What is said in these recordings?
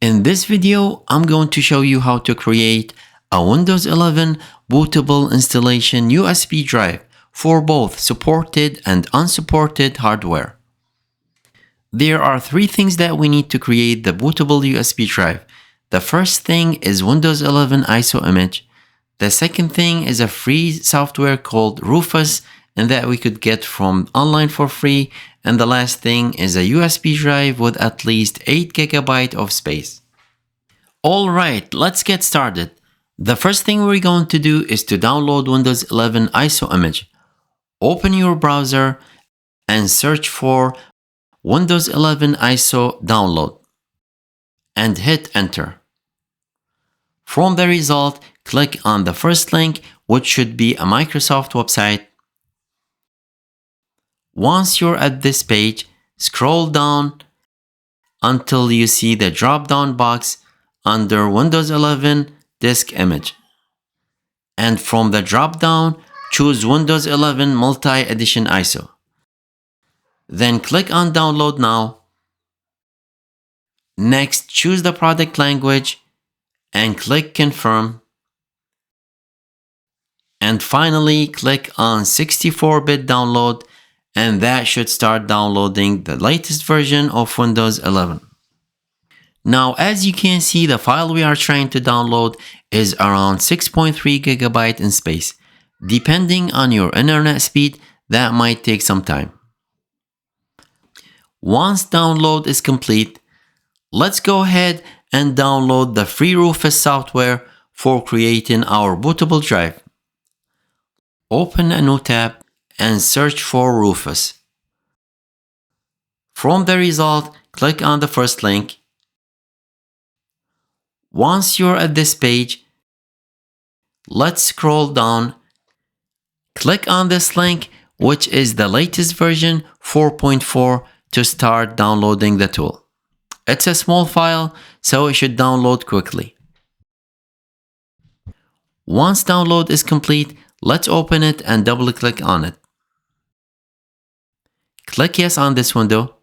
In this video, I'm going to show you how to create a Windows 11 bootable installation USB drive for both supported and unsupported hardware. There are three things that we need to create the bootable USB drive. The first thing is Windows 11 ISO image. The second thing is a free software called Rufus, and that we could get from online for free. And the last thing is a USB drive with at least 8 GB of space. Alright, let's get started. The first thing we're going to do is to download Windows 11 ISO image. Open your browser and search for Windows 11 ISO download and hit enter. From the result, click on the first link, which should be a Microsoft website. Once you're at this page, scroll down until you see the drop-down box under Windows 11 disk image. And from the drop-down, choose Windows 11 Multi-Edition ISO. Then click on Download Now. Next, choose the product language and click Confirm. And finally, click on 64-bit download, and that should start downloading the latest version of Windows 11. Now, as you can see, the file we are trying to download is around 6.3 GB in space. Depending on your internet speed, that might take some time. Once download is complete, let's go ahead and download the free Rufus software for creating our bootable drive. Open a new tab and search for Rufus. From the result, click on the first link. Once you're at this page, let's scroll down. Click on this link, which is the latest version 4.4, to start downloading the tool. It's a small file, so it should download quickly. Once download is complete, let's open it and double click on it. Click yes on this window,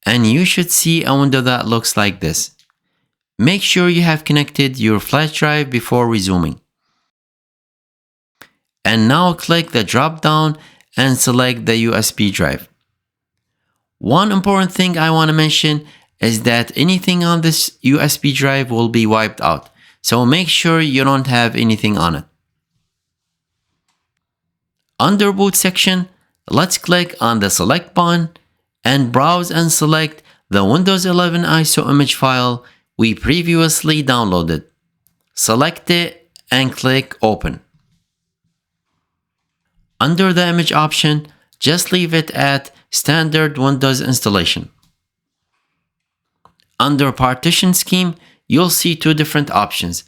and you should see a window that looks like this. Make sure you have connected your flash drive before resuming. And now click the drop down and select the USB drive. One important thing I want to mention is that anything on this USB drive will be wiped out, so make sure you don't have anything on it. Under boot section, let's click on the select button and browse and select the Windows 11 ISO image file we previously downloaded. Select it and click open. Under the image option, just leave it at standard Windows installation. Under partition scheme, you'll see two different options,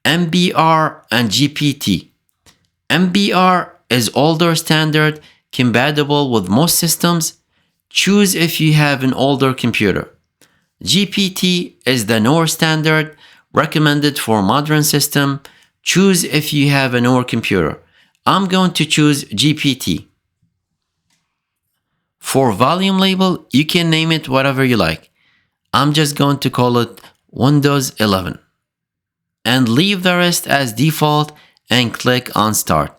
MBR and GPT. MBR is older standard, compatible with most systems. Choose if you have an older computer. GPT is the newer standard, recommended for modern system. Choose if you have a newer computer. I'm going to choose GPT. For volume label, you can name it whatever you like. I'm just going to call it Windows 11. And leave the rest as default and click on Start.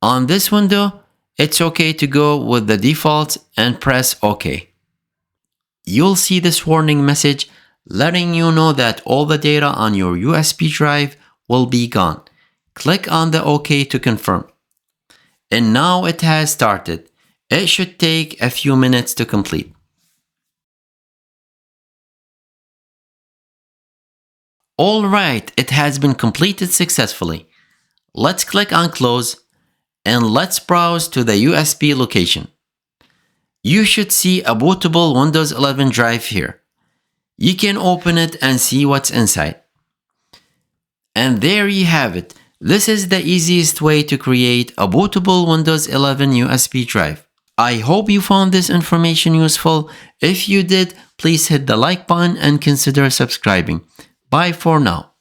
On this window, it's okay to go with the defaults and press OK. You'll see this warning message letting you know that all the data on your USB drive will be gone. Click on the OK to confirm. And now it has started. It should take a few minutes to complete. Alright, it has been completed successfully. Let's click on Close and let's browse to the USB location. You should see a bootable Windows 11 drive here. You can open it and see what's inside. And there you have it. This is the easiest way to create a bootable Windows 11 USB drive. I hope you found this information useful. If you did, please hit the like button and consider subscribing. Bye for now.